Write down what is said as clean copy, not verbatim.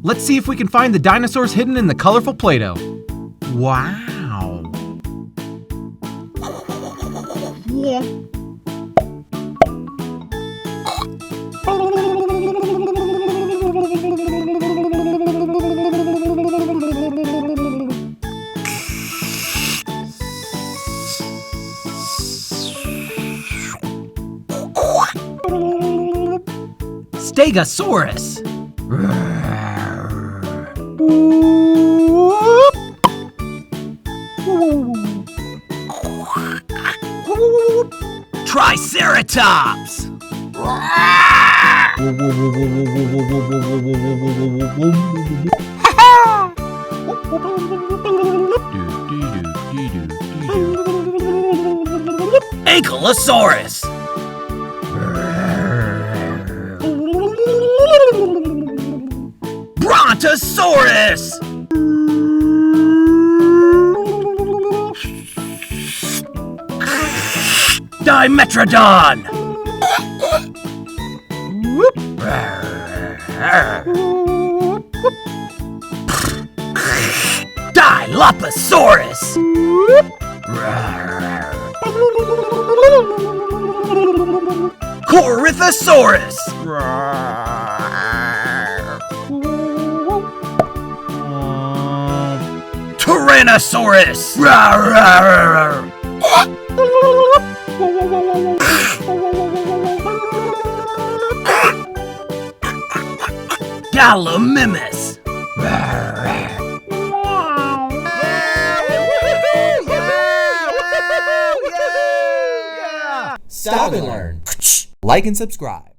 Let's see if we can find the dinosaurs hidden in the colorful Play-Doh. Wow. Stegosaurus. Triceratops. Ankylosaurus. Brontosaurus. Dimetrodon. Dilophosaurus. Corythosaurus. Tyrannosaurus. Gallimimus. Stop and learn. Like and subscribe.